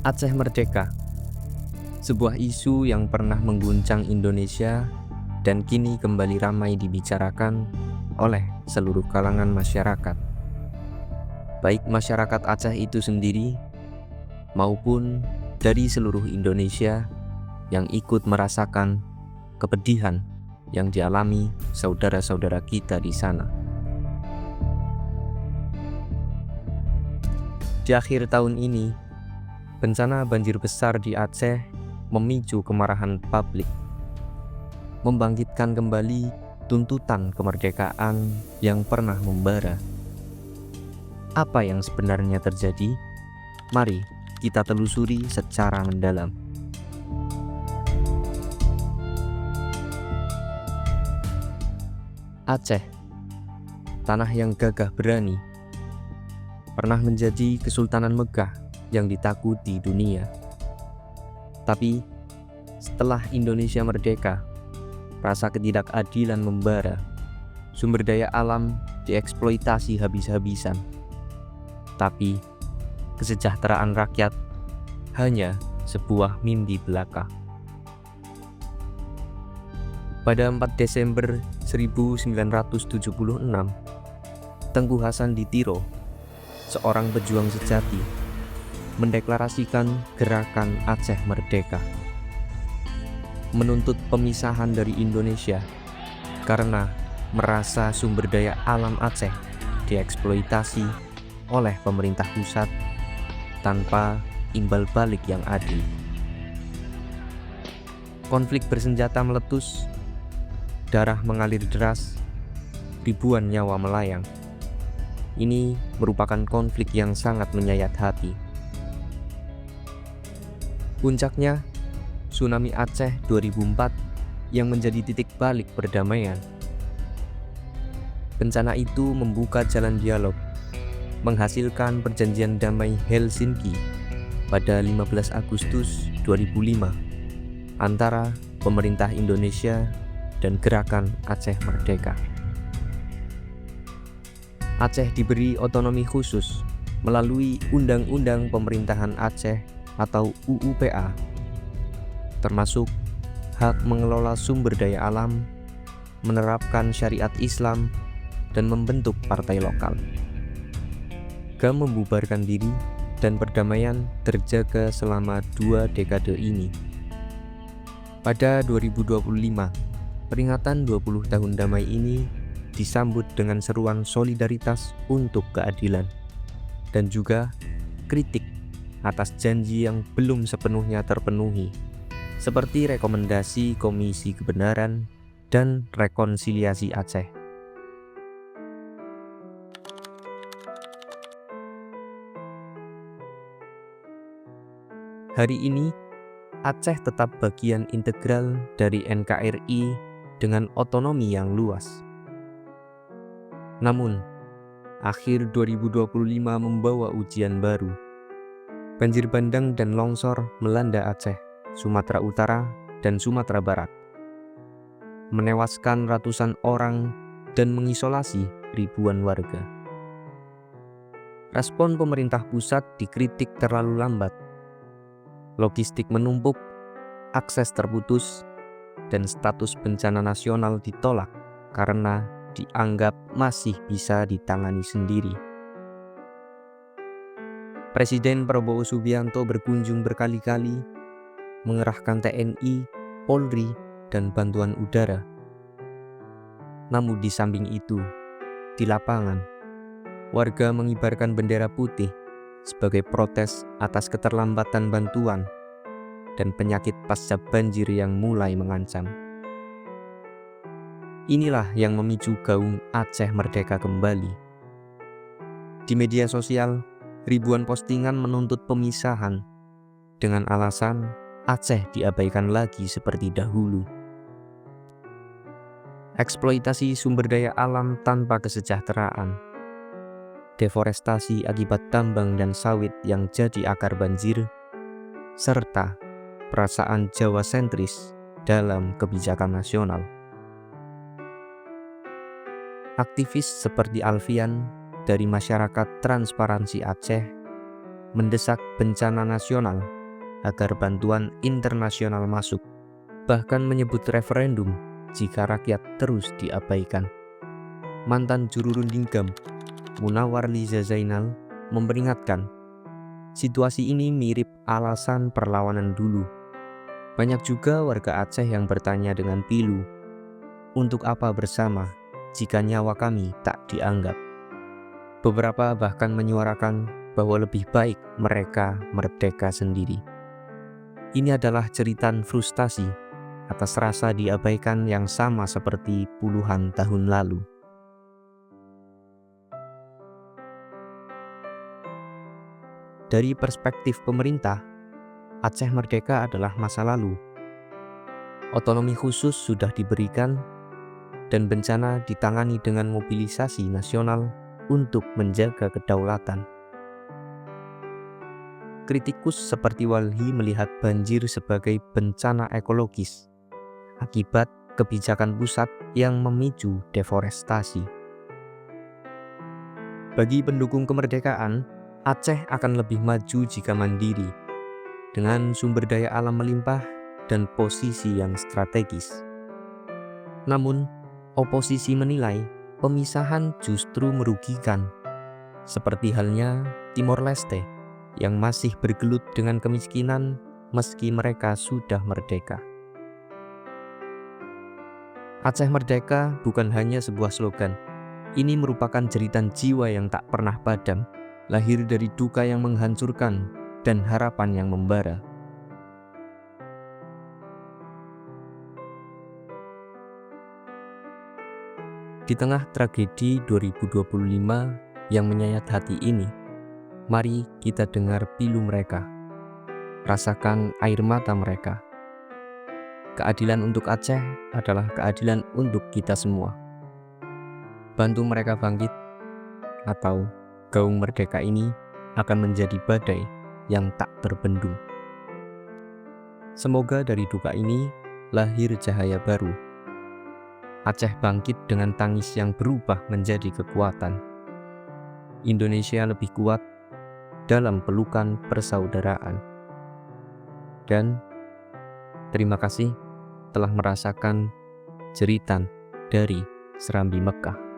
Aceh Merdeka, sebuah isu yang pernah mengguncang Indonesia dan kini kembali ramai dibicarakan oleh seluruh kalangan masyarakat. Baik masyarakat Aceh itu sendiri maupun dari seluruh Indonesia yang ikut merasakan kepedihan yang dialami saudara-saudara kita di sana. Di akhir tahun ini, bencana banjir besar di Aceh memicu kemarahan publik, membangkitkan kembali tuntutan kemerdekaan yang pernah membara. Apa yang sebenarnya terjadi? Mari kita telusuri secara mendalam. Aceh, tanah yang gagah berani, pernah menjadi Kesultanan Megah yang ditakuti dunia. Tapi setelah Indonesia merdeka, rasa ketidakadilan membara, sumber daya alam dieksploitasi habis-habisan. Tapi kesejahteraan rakyat hanya sebuah mimpi belaka. Pada 4 Desember 1976, Tengku Hasan Ditiro, seorang pejuang sejati, mendeklarasikan gerakan Aceh Merdeka, menuntut pemisahan dari Indonesia karena merasa sumber daya alam Aceh dieksploitasi oleh pemerintah pusat tanpa imbal balik yang adil. Konflik bersenjata meletus, darah mengalir deras, ribuan nyawa melayang. Ini merupakan konflik yang sangat menyayat hati. Puncaknya, tsunami Aceh 2004 yang menjadi titik balik perdamaian. Bencana itu membuka jalan dialog, menghasilkan perjanjian damai Helsinki pada 15 Agustus 2005 antara pemerintah Indonesia dan gerakan Aceh Merdeka. Aceh diberi otonomi khusus melalui Undang-Undang Pemerintahan Aceh atau UUPA, termasuk hak mengelola sumber daya alam, menerapkan syariat Islam, dan membentuk partai lokal. GAM membubarkan diri dan perdamaian terjaga selama 2 dekade ini. Pada 2025, peringatan 20 tahun damai ini disambut dengan seruan solidaritas untuk keadilan dan juga kritik atas janji yang belum sepenuhnya terpenuhi, seperti rekomendasi Komisi Kebenaran dan Rekonsiliasi Aceh. Hari ini, Aceh tetap bagian integral dari NKRI dengan otonomi yang luas. Namun, akhir 2025 membawa ujian baru. Banjir bandang dan longsor melanda Aceh, Sumatera Utara, dan Sumatera Barat, menewaskan ratusan orang dan mengisolasi ribuan warga. Respon pemerintah pusat dikritik terlalu lambat. Logistik menumpuk, akses terputus, dan status bencana nasional ditolak karena dianggap masih bisa ditangani sendiri. Presiden Prabowo Subianto berkunjung berkali-kali, mengerahkan TNI, Polri, dan bantuan udara. Namun di samping itu, di lapangan, warga mengibarkan bendera putih sebagai protes atas keterlambatan bantuan dan penyakit pasca banjir yang mulai mengancam. Inilah yang memicu gaung Aceh Merdeka kembali. Di media sosial, ribuan postingan menuntut pemisahan dengan alasan Aceh diabaikan lagi seperti dahulu. Eksploitasi sumber daya alam tanpa kesejahteraan, deforestasi akibat tambang dan sawit yang jadi akar banjir, serta perasaan Jawa sentris dalam kebijakan nasional. Aktivis seperti Alfian dari masyarakat transparansi Aceh mendesak bencana nasional agar bantuan internasional masuk, bahkan menyebut referendum jika rakyat terus diabaikan. Mantan juru runding GAM, Munawar Liza Zainal, memperingatkan, situasi ini mirip alasan perlawanan dulu. Banyak juga warga Aceh yang bertanya dengan pilu, untuk apa bersama jika nyawa kami tak dianggap? Beberapa bahkan menyuarakan bahwa lebih baik mereka merdeka sendiri. Ini adalah jeritan frustasi atas rasa diabaikan yang sama seperti puluhan tahun lalu. Dari perspektif pemerintah, Aceh merdeka adalah masa lalu. Otonomi khusus sudah diberikan dan bencana ditangani dengan mobilisasi nasional untuk menjaga kedaulatan. Kritikus seperti Walhi melihat banjir sebagai bencana ekologis akibat kebijakan pusat yang memicu deforestasi. Bagi pendukung kemerdekaan, Aceh akan lebih maju jika mandiri, dengan sumber daya alam melimpah dan posisi yang strategis. Namun, oposisi menilai pemisahan justru merugikan, seperti halnya Timor Leste yang masih bergelut dengan kemiskinan meski mereka sudah merdeka. Aceh merdeka bukan hanya sebuah slogan. Ini merupakan jeritan jiwa yang tak pernah padam, lahir dari duka yang menghancurkan dan harapan yang membara. Di tengah tragedi 2025 yang menyayat hati ini, mari kita dengar pilu mereka, rasakan air mata mereka. Keadilan untuk Aceh adalah keadilan untuk kita semua. Bantu mereka bangkit, atau gaung merdeka ini akan menjadi badai yang tak terbendung. Semoga dari duka ini lahir cahaya baru. Aceh bangkit dengan tangis yang berubah menjadi kekuatan. Indonesia lebih kuat dalam pelukan persaudaraan. Dan terima kasih telah merasakan jeritan dari Serambi Mekah.